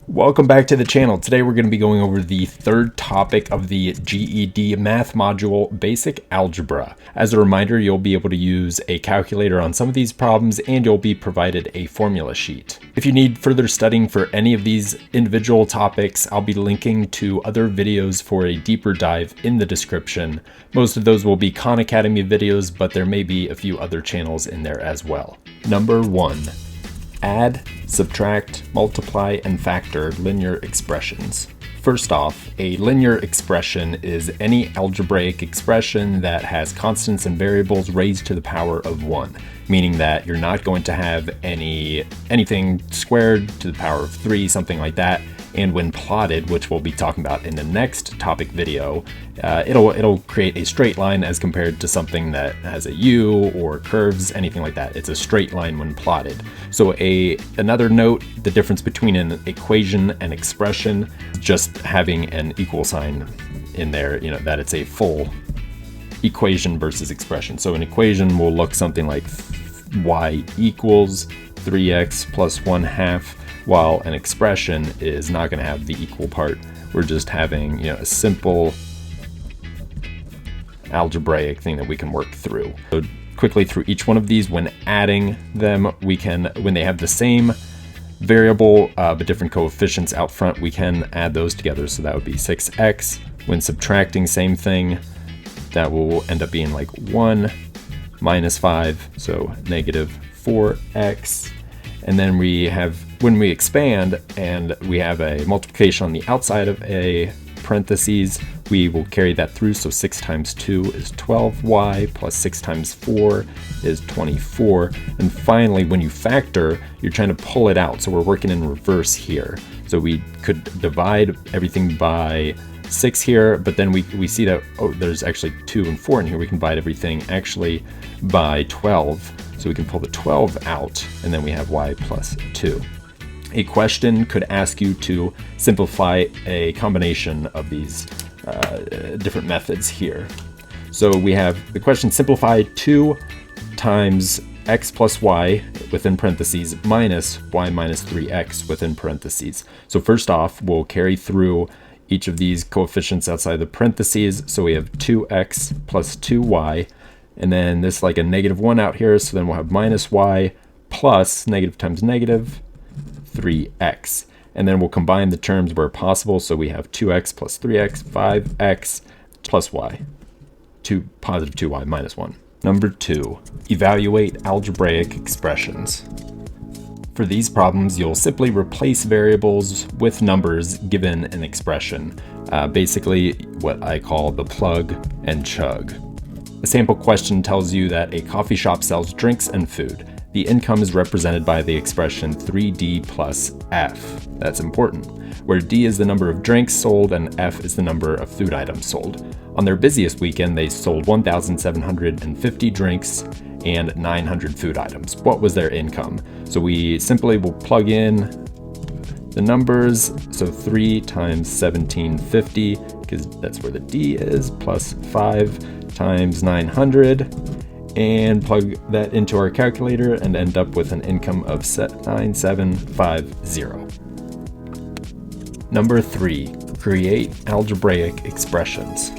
Welcome back to the channel. Today we're going to be going over the third topic of the GED math module, Basic Algebra. As a reminder, you'll be able to use a calculator on some of these problems and you'll be provided a formula sheet. If you need further studying for any of these individual topics, I'll be linking to other videos for a deeper dive in the description. Most of those will be Khan Academy videos, but there may be a few other channels in there as well. Number 1. Add, subtract, multiply, and factor linear expressions. First off, a linear expression is any algebraic expression that has constants and variables raised to the power of 1, meaning that you're not going to have anything squared to the power of 3, something like that. And when plotted, which we'll be talking about in the next topic video, it'll create a straight line as compared to something that has a U or curves, anything like that. It's a straight line when plotted. So another note, the difference between an equation and expression, just having an equal sign in there, that it's a full equation versus expression. So an equation will look something like y equals 3x plus 1/2, while an expression is not going to have the equal part. We're just having, a simple algebraic thing that we can work through. So quickly through each one of these, when adding them, when they have the same variable but different coefficients out front, we can add those together. So that would be 6x. When subtracting, same thing. That will end up being like 1 minus 5, so negative 4x. And then when we expand and we have a multiplication on the outside of a parentheses, we will carry that through. So 6 times 2 is 12y plus 6 times 4 is 24. And finally, when you factor, you're trying to pull it out. So we're working in reverse here. So we could divide everything by 6 here, but then we see that, there's actually 2 and 4 in here. We can divide everything actually by 12. So we can pull the 12 out, and then we have y plus 2. A question could ask you to simplify a combination of these different methods here. So we have the question: simplify 2 times x plus y within parentheses minus y minus 3x within parentheses. So first off, we'll carry through each of these coefficients outside the parentheses. So we have 2x plus 2y. And then this like a negative 1 out here, so then we'll have minus y plus negative times negative 3x. And then we'll combine the terms where possible, so we have 2x plus 3x, 5x plus y, positive 2y minus 1. Number 2, evaluate algebraic expressions. For these problems, you'll simply replace variables with numbers given an expression. Basically what I call the plug and chug. A sample question tells you that a coffee shop sells drinks and food. The income is represented by the expression 3D plus F. That's important, where D is the number of drinks sold and F is the number of food items sold. On their busiest weekend, they sold 1,750 drinks and 900 food items. What was their income? So we simply will plug in the numbers. So 3 times 1750, because that's where the D is, plus 5 times 900, and plug that into our calculator and end up with an income of 9750. Number 3, create algebraic expressions.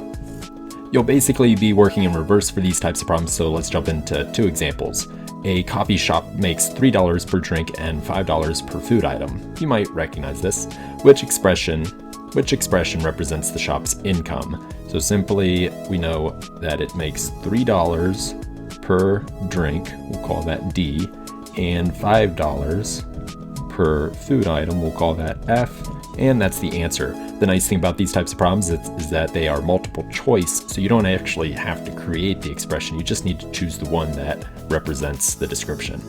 You'll basically be working in reverse for these types of problems, so let's jump into 2 examples. A coffee shop makes $3 per drink and $5 per food item. You might recognize this. Which expression represents the shop's income? So simply, we know that it makes $3 per drink, we'll call that D, and $5 per food item, we'll call that F, and that's the answer. The nice thing about these types of problems is that they are multiple choice, so you don't actually have to create the expression, you just need to choose the one that represents the description.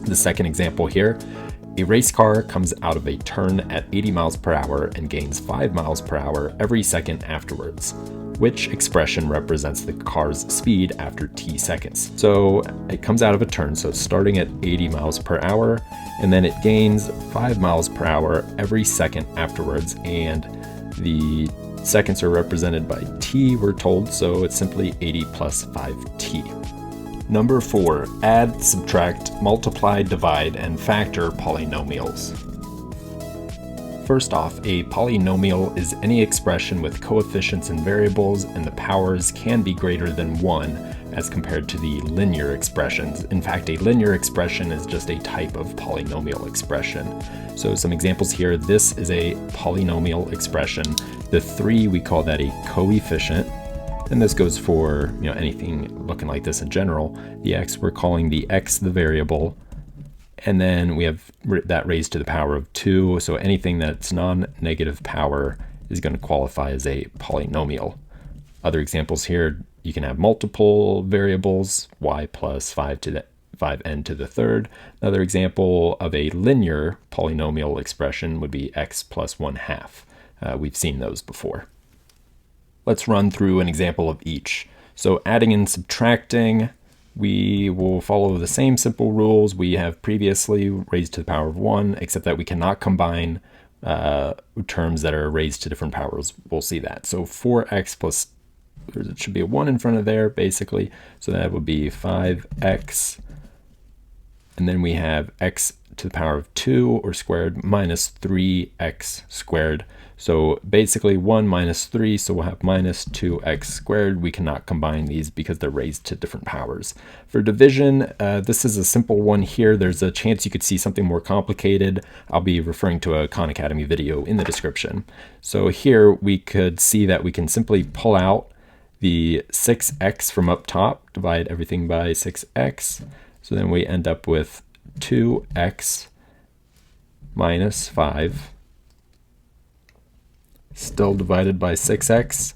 The second example here, a race car comes out of a turn at 80 miles per hour and gains 5 miles per hour every second afterwards. Which expression represents the car's speed after t seconds? So it comes out of a turn, so starting at 80 miles per hour, and then it gains 5 miles per hour every second afterwards, and the seconds are represented by t, we're told, so it's simply 80 plus 5t. Number 4, add, subtract, multiply, divide, and factor polynomials. First off, a polynomial is any expression with coefficients and variables and the powers can be greater than 1 as compared to the linear expressions. In fact, a linear expression is just a type of polynomial expression. So some examples here, this is a polynomial expression. The 3, we call that a coefficient. And this goes for anything looking like this in general. The x, we're calling the x the variable. And then we have that raised to the power of 2. So anything that's non-negative power is going to qualify as a polynomial. Other examples here, you can have multiple variables, y plus 5n to the third. Another example of a linear polynomial expression would be x plus 1/2. We've seen those before. Let's run through an example of each. So adding and subtracting, we will follow the same simple rules we have previously, raised to the power of 1, except that we cannot combine terms that are raised to different powers. We'll see that. So 4x plus, there should be a 1 in front of there, basically. So that would be 5x. And then we have x to the power of 2, or squared, minus 3x squared. So basically 1 minus 3, so we'll have minus 2x squared. We cannot combine these because they're raised to different powers. For division, this is a simple one here. There's a chance you could see something more complicated. I'll be referring to a Khan Academy video in the description. So here we could see that we can simply pull out the 6x from up top, divide everything by 6x. So then we end up with 2x minus 5. Still divided by 6x.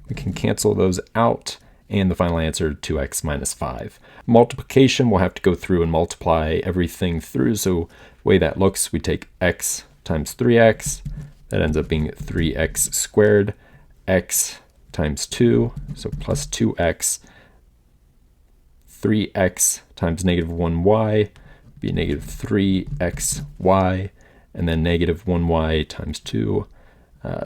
We can cancel those out, and the final answer, 2x minus 5. Multiplication, we'll have to go through and multiply everything through. So the way that looks, we take x times 3x. That ends up being 3x squared. X times 2, so plus 2x. 3x times negative 1y be negative 3xy. And then negative 1y times 2.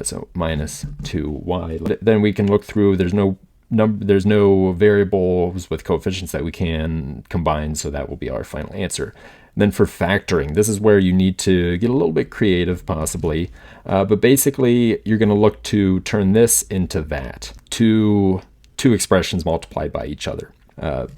So minus 2y. Then we can look through, there's no variables with coefficients that we can combine, so that will be our final answer. And then for factoring, this is where you need to get a little bit creative possibly, but basically you're going to look to turn this into that, two expressions multiplied by each other.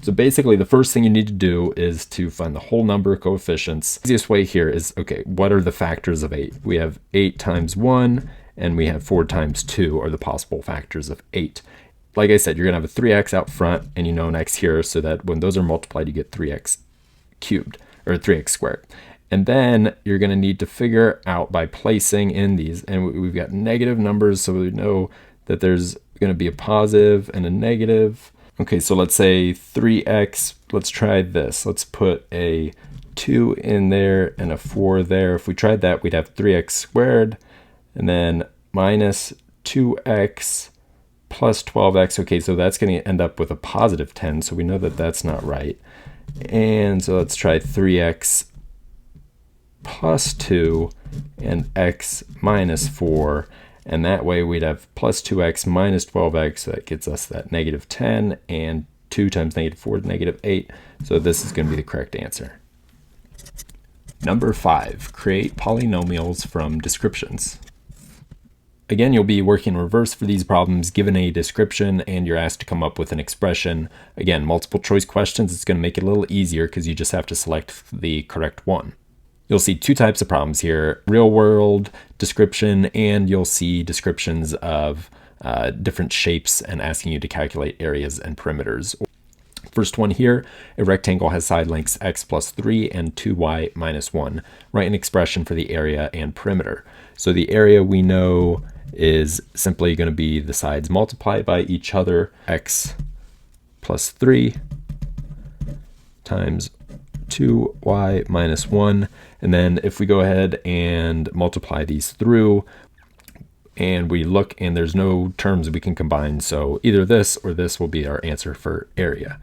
So basically the first thing you need to do is to find the whole number of coefficients. The easiest way here is, okay, what are the factors of 8? We have 8 times 1, and we have 4 times 2 are the possible factors of 8. Like I said, you're going to have a 3x out front and an x here, so that when those are multiplied, you get 3x cubed, or 3x squared. And then you're going to need to figure out by placing in these, and we've got negative numbers, so we know that there's going to be a positive and a negative. Okay, so let's say 3x, let's try this. Let's put a 2 in there and a 4 there. If we tried that, we'd have 3x squared, and then minus 2x plus 12x. Okay, so that's going to end up with a positive 10, so we know that that's not right. And so let's try 3x plus 2 and x minus 4. And that way we'd have plus 2x minus 12x, so that gets us that negative 10, and 2 times negative 4 is negative 8. So this is going to be the correct answer. Number 5, create polynomials from descriptions. Again, you'll be working in reverse for these problems, given a description and you're asked to come up with an expression. Again, multiple choice questions, it's going to make it a little easier because you just have to select the correct one. You'll see 2 types of problems here, real world description, and you'll see descriptions of different shapes and asking you to calculate areas and perimeters. First one here, a rectangle has side lengths x plus 3 and 2y minus 1. Write an expression for the area and perimeter. So the area we know is simply going to be the sides multiplied by each other, x plus 3 times 2y minus 1. And then if we go ahead and multiply these through, and we look and there's no terms we can combine, so either this or this will be our answer for area.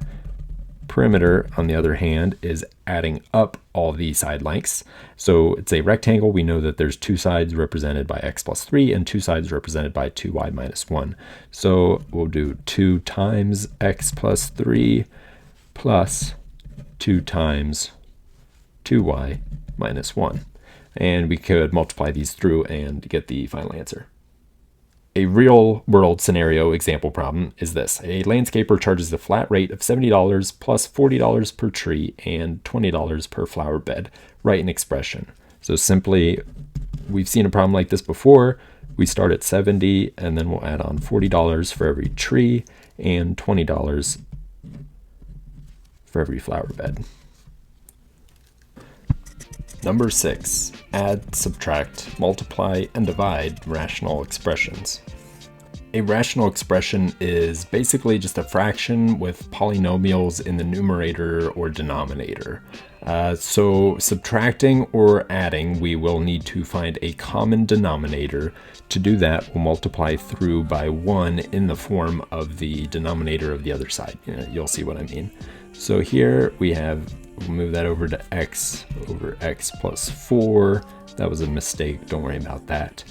Perimeter, on the other hand, is adding up all the side lengths. So it's a rectangle. We know that there's 2 sides represented by x plus 3 and 2 sides represented by 2y minus 1. So we'll do 2 times x plus 3 plus 2 times 2y minus 1. and we could multiply these through and get the final answer. A real-world scenario example problem is this. A landscaper charges a flat rate of $70 plus $40 per tree and $20 per flower bed. Write an expression. So simply, we've seen a problem like this before. We start at 70 and then we'll add on $40 for every tree and $20 for every flower bed. Number 6, add, subtract, multiply, and divide rational expressions. A rational expression is basically just a fraction with polynomials in the numerator or denominator. So subtracting or adding, we will need to find a common denominator. To do that, we'll multiply through by 1 in the form of the denominator of the other side. You'll see what I mean. So here we have, we'll move that over to x over x plus 4. That was a mistake, don't worry about that.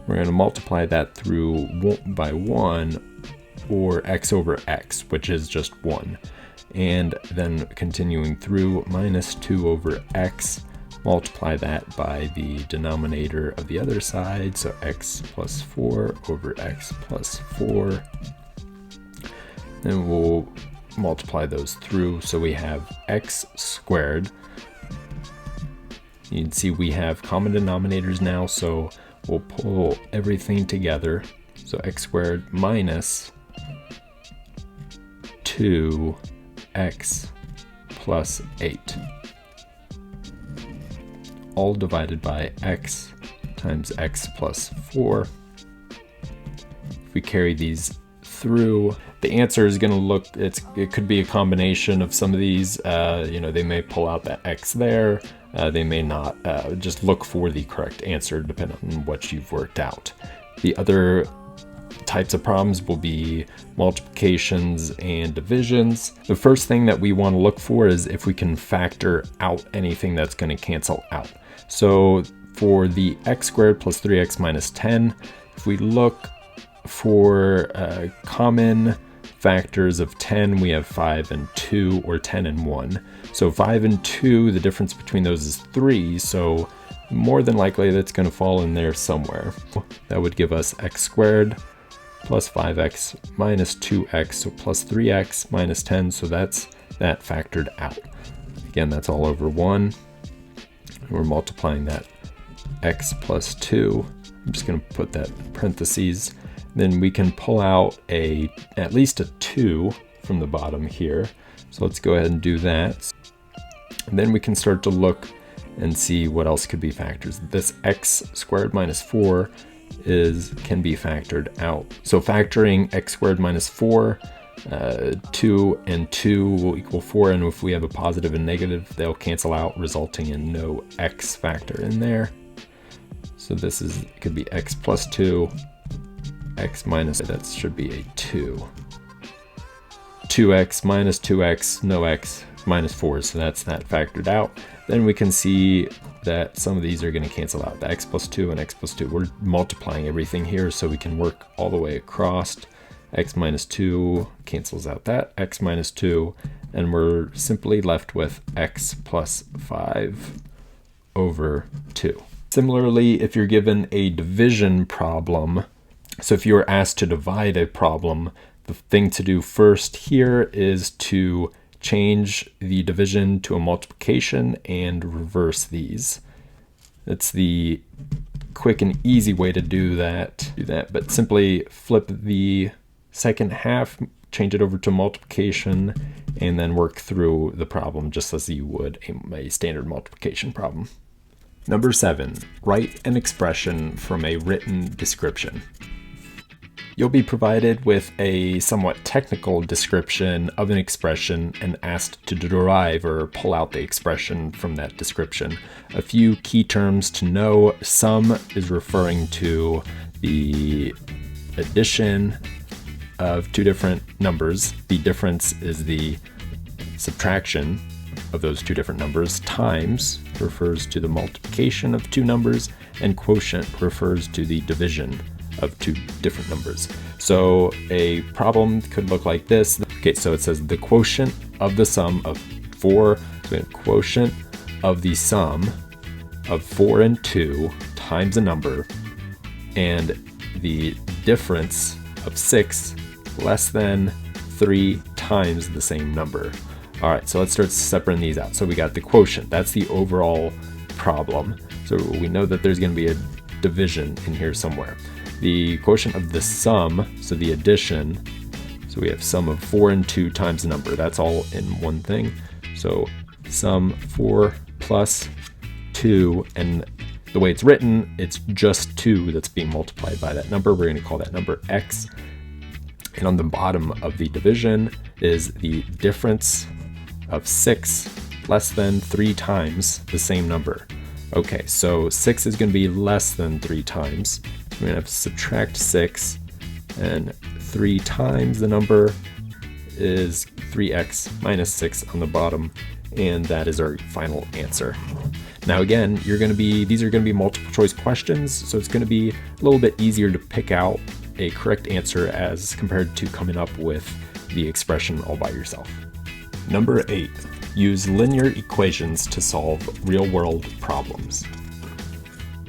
We're going to multiply that through by 1 or x over x, which is just 1. And then continuing through minus 2 over x, multiply that by the denominator of the other side, so x plus 4 over x plus 4. Then we'll multiply those through, so we have x squared. You can see we have common denominators now, so we'll pull everything together. So x squared minus 2x plus 8, all divided by x times x plus 4. If we carry these through, the answer is going to look, it could be a combination of some of these. They may pull out that x there. They may not. Just look for the correct answer depending on what you've worked out. The other types of problems will be multiplications and divisions. The first thing that we want to look for is if we can factor out anything that's going to cancel out. So for the x squared plus 3x minus 10, if we look for common factors of 10, we have 5 and 2, or 10 and 1. So 5 and 2, the difference between those is 3, so more than likely that's going to fall in there somewhere. That would give us x squared plus 5x minus 2x, so plus 3x minus 10, so that's that factored out. Again, that's all over 1. And we're multiplying that x plus 2. I'm just going to put that in parentheses. Then we can pull out at least a 2 from the bottom here. So let's go ahead and do that. And then we can start to look and see what else could be factors. This x squared minus 4 can be factored out. So factoring x squared minus 4, 2 and 2 will equal 4, and if we have a positive and negative, they'll cancel out, resulting in no x factor in there. So this could be x plus 2, x minus, that should be a 2. 2x minus 2x, no x, minus 4, so that's that factored out. Then we can see that some of these are going to cancel out. The x plus 2 and x plus 2, we're multiplying everything here so we can work all the way across. X minus 2 cancels out that, x minus 2, and we're simply left with x plus 5 over 2. Similarly, if you're given a division problem, so if you were asked to divide a problem, the thing to do first here is to change the division to a multiplication and reverse these. That's the quick and easy way to do that. But simply flip the second half, change it over to multiplication, and then work through the problem just as you would a standard multiplication problem. Number 7, write an expression from a written description. You'll be provided with a somewhat technical description of an expression and asked to derive or pull out the expression from that description. A few key terms to know: sum is referring to the addition of two different numbers. The difference is the subtraction of those two different numbers. Times refers to the multiplication of two numbers, and quotient refers to the division of two different numbers. So a problem could look like this. Okay, so it says the quotient of the sum of 4, so we have quotient of the sum of 4 and 2 times a number, and the difference of 6 less than 3 times the same number. All right, so let's start separating these out. So we got the quotient, that's the overall problem. So we know that there's going to be a division in here somewhere. The quotient of the sum, so the addition, so we have sum of 4 and 2 times the number. That's all in one thing. So sum 4 plus 2, and the way it's written, it's just 2 that's being multiplied by that number. We're going to call that number x. And on the bottom of the division is the difference of 6 less than 3 times the same number. Okay, so 6 is going to be less than 3 times. We're going to have to subtract 6, and 3 times the number is 3x minus 6 on the bottom, and that is our final answer. Now again, these are going to be multiple choice questions, so it's going to be a little bit easier to pick out a correct answer as compared to coming up with the expression all by yourself. Number 8, use linear equations to solve real-world problems.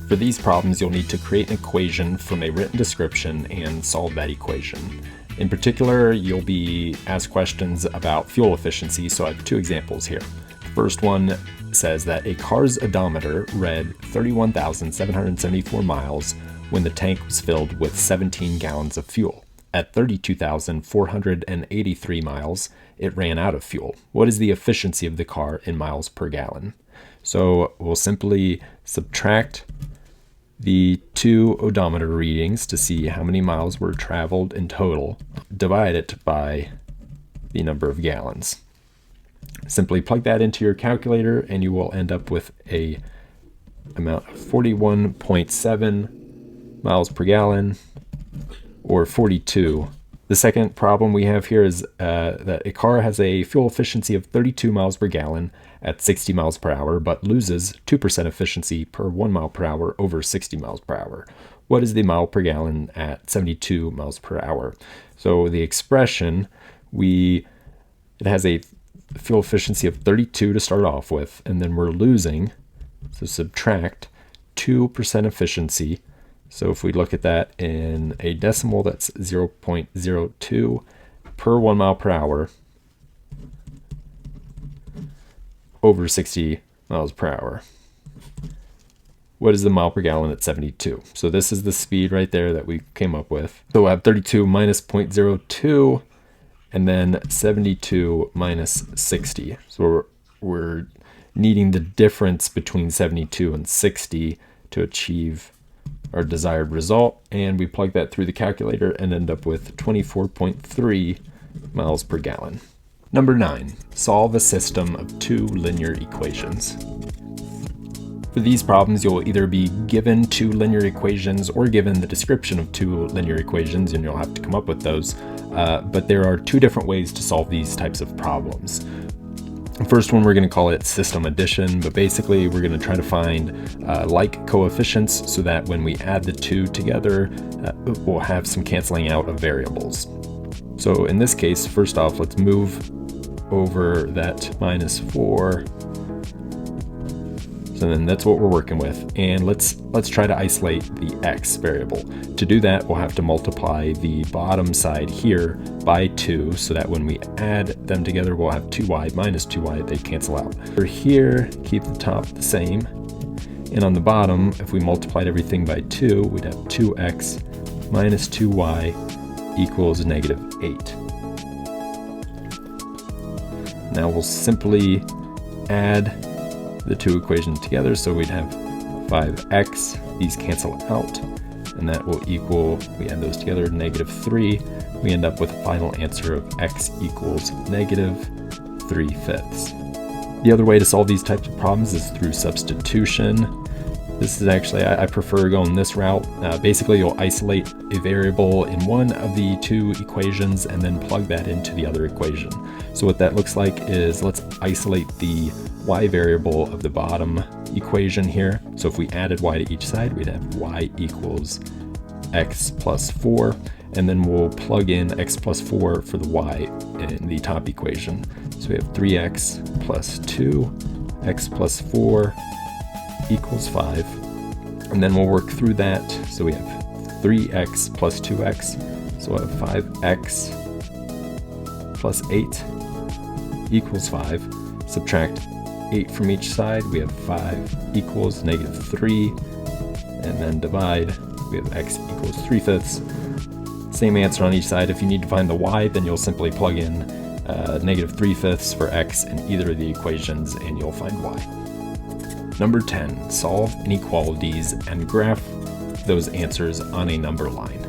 For these problems, you'll need to create an equation from a written description and solve that equation. In particular, you'll be asked questions about fuel efficiency, so I have 2 examples here. The first one says that a car's odometer read 31,774 miles when the tank was filled with 17 gallons of fuel. At 32,483 miles, it ran out of fuel. What is the efficiency of the car in miles per gallon? So we'll simply subtract the 2 odometer readings to see how many miles were traveled in total, divide it by the number of gallons. Simply plug that into your calculator and you will end up with a amount of 41.7 miles per gallon, or 42. The second problem we have here is that a car has a fuel efficiency of 32 miles per gallon at 60 miles per hour, but loses 2% efficiency per 1 mile per hour over 60 miles per hour. What is the mile per gallon at 72 miles per hour? So the expression, it has a fuel efficiency of 32 to start off with, and then we're losing, so subtract 2% efficiency. So if we look at that in a decimal, that's 0.02 per 1 mile per hour over 60 miles per hour. What is the mile per gallon at 72? So this is the speed right there that we came up with. So we'll have 32 minus 0.02, and then 72 minus 60. So we're needing the difference between 72 and 60 to achieve our desired result, and we plug that through the calculator and end up with 24.3 miles per gallon. Number 9, solve a system of 2 linear equations. For these problems, you'll either be given 2 linear equations or given the description of 2 linear equations, and you'll have to come up with those. But there are 2 different ways to solve these types of problems. The first one, we're going to call it system addition, but basically we're going to try to find like coefficients so that when we add the 2 together, we'll have some canceling out of variables. So in this case, first off, let's move over that minus 4. So then that's what we're working with. And let's try to isolate the x variable. To do that, we'll have to multiply the bottom side here by 2 so that when we add them together, we'll have 2y minus 2y, they cancel out. For here, keep the top the same. And on the bottom, if we multiplied everything by 2, we'd have 2x minus 2y equals negative 8. Now we'll simply add the 2 equations together, so we'd have 5x, these cancel out, and that will equal, we add those together, negative 3. We end up with a final answer of x equals negative 3/5. The other way to solve these types of problems is through substitution. This is actually, I prefer going this route. Basically, you'll isolate a variable in one of the 2 equations and then plug that into the other equation. So what that looks like is, let's isolate the y variable of the bottom equation here. So if we added y to each side, we'd have y equals x plus 4, and then we'll plug in x plus 4 for the y in the top equation. So we have 3x plus 2, x plus 4 equals 5. And then we'll work through that. So we have 3x plus 2x. So we'll have 5x plus 8 equals 5. Subtract 8 from each side. We have 5 equals negative 3. And then divide. We have x equals 3/5. Same answer on each side. If you need to find the y, then you'll simply plug in negative 3/5 for x in either of the equations and you'll find y. Number 10, solve inequalities and graph those answers on a number line.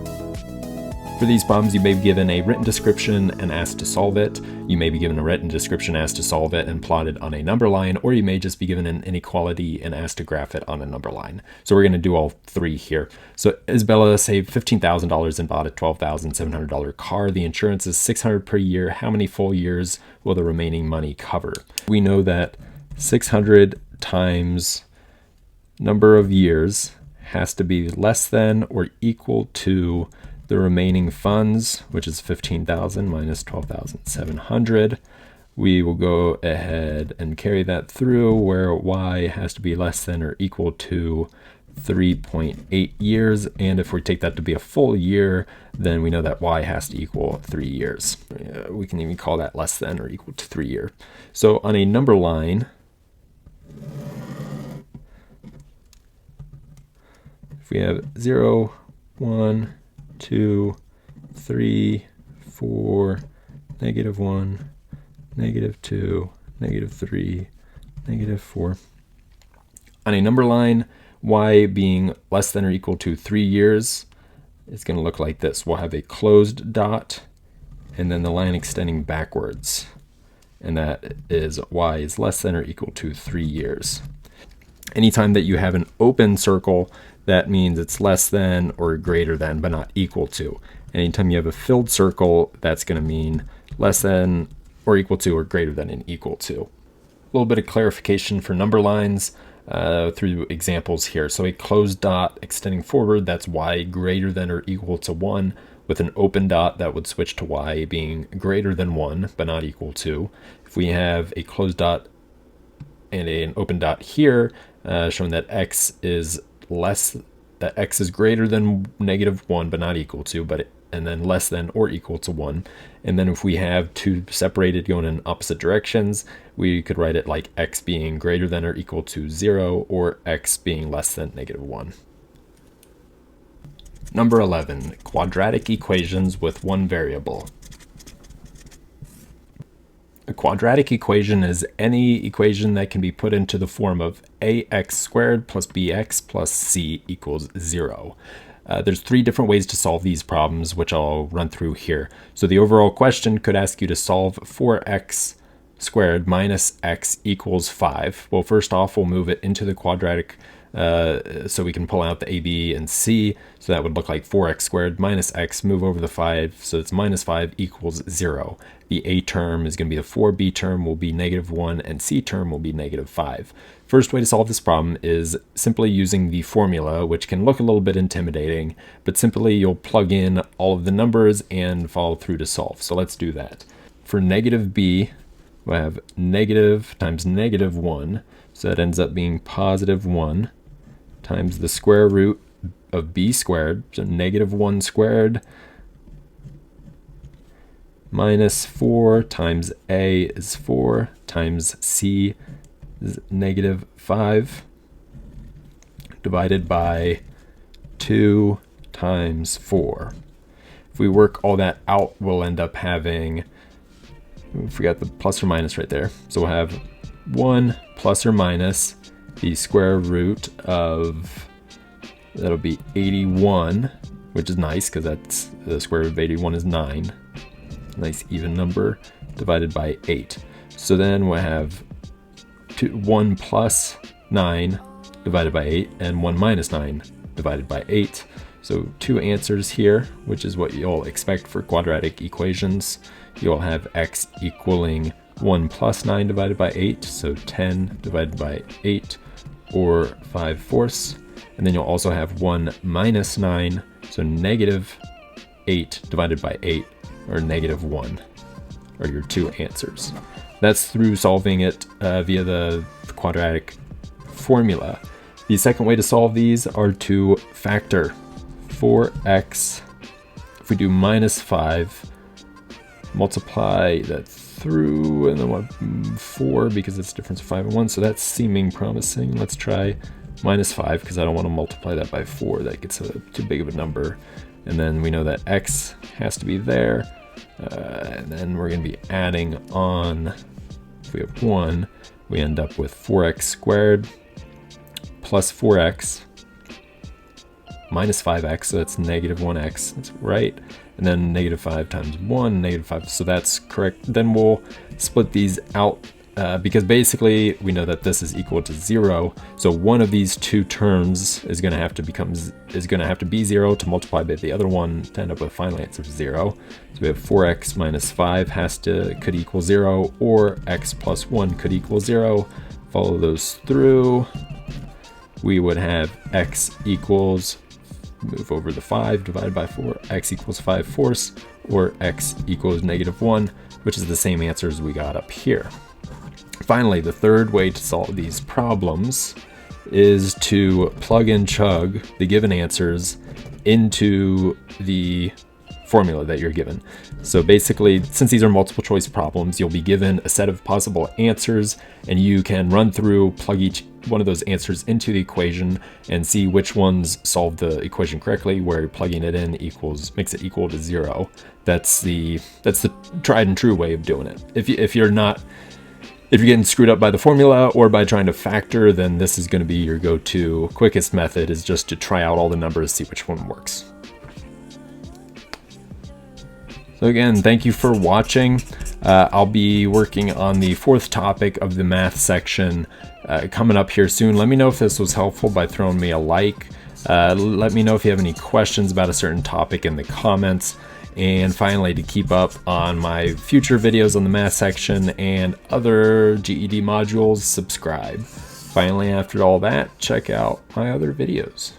For these problems, you may be given a written description and asked to solve it. You may be given a written description asked to solve it and plotted on a number line, or you may just be given an inequality and asked to graph it on a number line. So we're going to do all three here. So Isabella saved $15,000 and bought a $12,700 car. The insurance is $600 per year. How many full years will the remaining money cover? We know that 600 times number of years has to be less than or equal to the remaining funds, which is 15,000 minus 12,700. We will go ahead and carry that through where y has to be less than or equal to 3.8 years. And if we take that to be a full year, then we know that y has to equal 3 years. We can even call that less than or equal to 3 years. So on a number line, if we have 0, 1, 2, 3, 4, negative 1, negative 2, negative 3, negative 4. On a number line, y being less than or equal to 3 years, it's going to look like this. We'll have a closed dot and then the line extending backwards. And that is y is less than or equal to 3 years. Anytime that you have an open circle, that means it's less than or greater than, but not equal to. Anytime you have a filled circle, that's going to mean less than or equal to or greater than and equal to. A little bit of clarification for number lines through examples here. So a closed dot extending forward, that's y greater than or equal to 1. With an open dot, that would switch to y being greater than 1, but not equal to. If we have a closed dot and an open dot here, showing that x is greater than negative 1 but not equal to, and then less than or equal to 1. And then if we have two separated going in opposite directions, we could write it like x being greater than or equal to 0 or x being less than negative 1. Number 11, quadratic equations with one variable. A quadratic equation is any equation that can be put into the form of ax squared plus bx plus c equals 0. There's three different ways to solve these problems, which I'll run through here. So the overall question could ask you to solve 4x squared minus x equals 5. Well, first off, we'll move it into the quadratic so we can pull out the a, b, and c. So that would look like 4x squared minus x, move over the 5, so it's minus 5 equals 0. The a term is going to be the 4b term will be negative 1, and c term will be negative 5. First way to solve this problem is simply using the formula, which can look a little bit intimidating, but simply you'll plug in all of the numbers and follow through to solve. So let's do that. For negative b, we'll have negative times negative 1, so that ends up being positive 1 times the square root of b squared, so negative 1 squared, minus 4 times a is 4 times c is negative 5 divided by 2 times 4. If we work all that out, we'll end up having, we forgot the plus or minus right there. So we'll have 1 plus or minus the square root of, that'll be 81, which is nice because that's the square root of 81 is 9. Nice even number, divided by 8. So then we'll have 1 plus 9 divided by 8 and 1 minus 9 divided by 8. So two answers here, which is what you'll expect for quadratic equations. You'll have x equaling 1 plus 9 divided by 8, so 10 divided by 8, or 5/4. And then you'll also have 1 minus 9, so negative 8 divided by 8, or negative 1, are your two answers. That's through solving it via the quadratic formula. The second way to solve these are to factor 4x. If we do minus 5, multiply that through, and then what, 4, because it's a difference of 5 and 1, so that's seeming promising. Let's try minus 5, because I don't want to multiply that by 4. That gets too big of a number. And then we know that x has to be there. And then we're going to be adding on, if we have 1, we end up with 4x squared plus 4x minus 5x, so that's negative 1x, that's right. And then negative 5 times 1, negative 5, so that's correct. Then we'll split these out because basically we know that this is equal to 0. So one of these two terms is going to have to be 0 to multiply by the other one to end up with a final answer of 0. So we have 4x minus 5 could equal 0, or x plus 1 could equal 0. Follow those through. We would have x equals, move over the 5 divided by 4, x equals 5/4, or x equals negative 1, which is the same answer as we got up here. Finally, the third way to solve these problems is to plug and chug the given answers into the formula that you're given. So basically, since these are multiple choice problems, you'll be given a set of possible answers, and you can run through, plug each one of those answers into the equation and see which ones solve the equation correctly, where plugging it in makes it equal to 0. That's the tried and true way of doing it. If you're getting screwed up by the formula or by trying to factor, then this is going to be your go-to quickest method, is just to try out all the numbers, see which one works. So again, thank you for watching. I'll be working on the fourth topic of the math section coming up here soon. Let me know if this was helpful by throwing me a like. Let me know if you have any questions about a certain topic in the comments. And finally, to keep up on my future videos on the math section and other GED modules, subscribe. Finally, after all that, check out my other videos.